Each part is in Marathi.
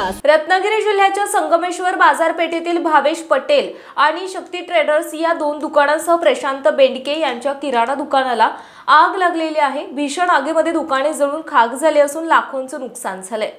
रत्नागिरी जिल्ह्याच्या संगमेश्वर बाजारपेठेतील भावेश पटेल आणि शक्ती ट्रेडर्स या दोन दुकानांसह प्रशांत बेंडके यांच्या किराणा दुकानाला आग लागलेली आहे। भीषण आगीमध्ये दुकाने जळून खाक झाली असून लाखोंचे नुकसान झाले।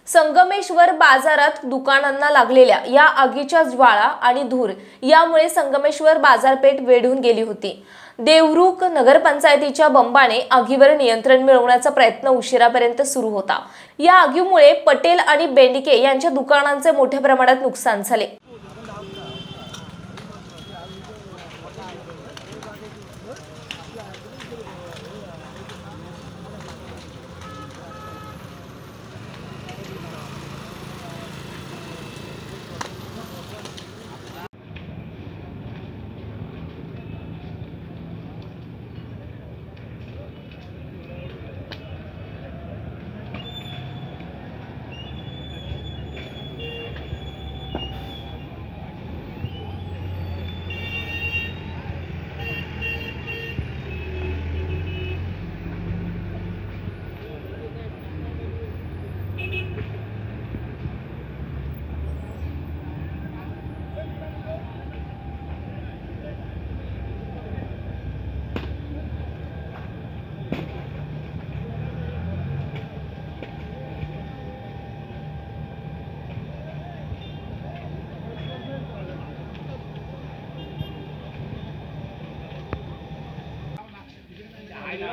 संगमेश्वर बाजारात दुकानांना लागलेल्या या आगीच्या ज्वाळा आणि धूर यामुळे संगमेश्वर बाजारपेठ वेढून गेली होती। देवरुख नगरपंचायतीच्या बंबाने आगीवर नियंत्रण मिळवण्याचा प्रयत्न उशिरापर्यंत सुरू होता। या आगीमुळे पटेल आणि बेंडके यांच्या दुकानांचे मोठ्या प्रमाणात नुकसान झाले।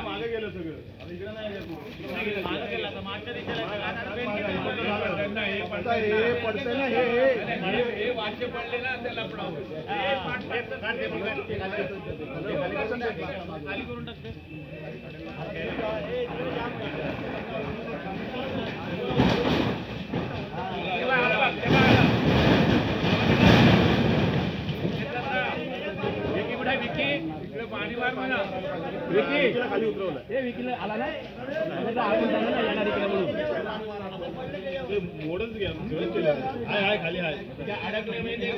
मागे गेलं सगळं आता इकडे नाही गेलं मागे गेला तर मागच्या दिशेला हे पडतंय ना हे वाचे पडले ना त्याला पडाव हे पाठ खाली करून टाकते पाणी मार म्हणा विकीला खाली उतरवलं हे विकीला आला नाही आपण त्यांना नाही येणार इकडे म्हणून ते मोडच घ्या जोरात केलं हाय हाय खाली हाय त्या अडकले म्हणजे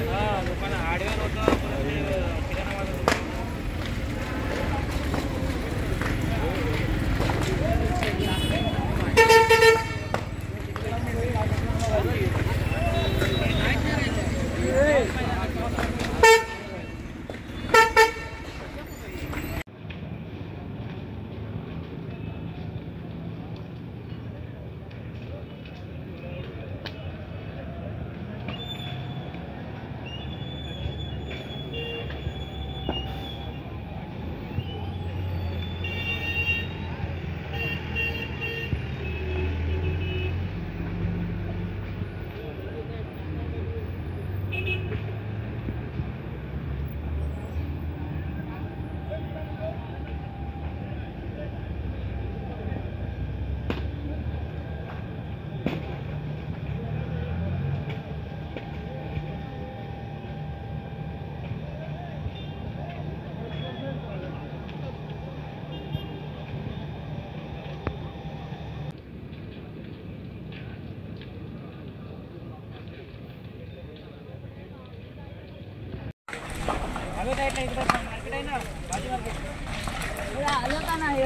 हां लोकांना हार्डवेअर होतं किराणा माल मार्केट आहे ना भाजी मार्केट आलं का नाही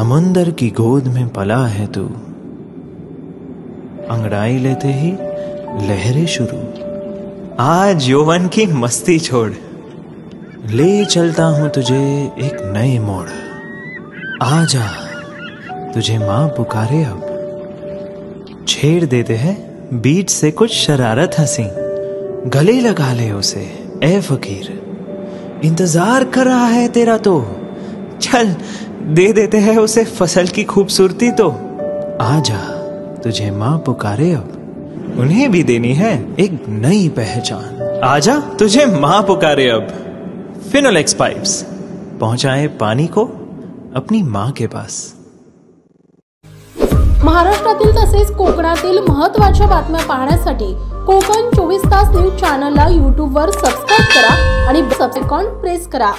समुंदर की गोद में पला है तू, अंगड़ाई लेते ही लहरें शुरू। आज यौवन की मस्ती छोड़, ले चलता हूं तुझे एक नए मोड़। आजा, तुझे मां पुकारे अब। छेड़ देते हैं बीच से कुछ शरारत हंसी, गले लगा ले उसे ए फकीर। इंतजार कर रहा है तेरा तो, चल दे देते हैं उसे फसल की खूबसूरती तो। आजा, तुझे मां पुकारे अब, उन्हें भी देनी है एक नई पहचान। आजा, तुझे मां पुकारे अब। फिनोलेक्स पाइप्स पहुंचाए पानी को अपनी मां के पास। महाराष्ट्रातील तसेच कोकणातील महत्त्वाच्या बातम्या पाहण्यासाठी कोकण 24 तास न्यूज चॅनलला YouTube वर सबस्क्राइब करा आणि बेल आयकॉन प्रेस करा।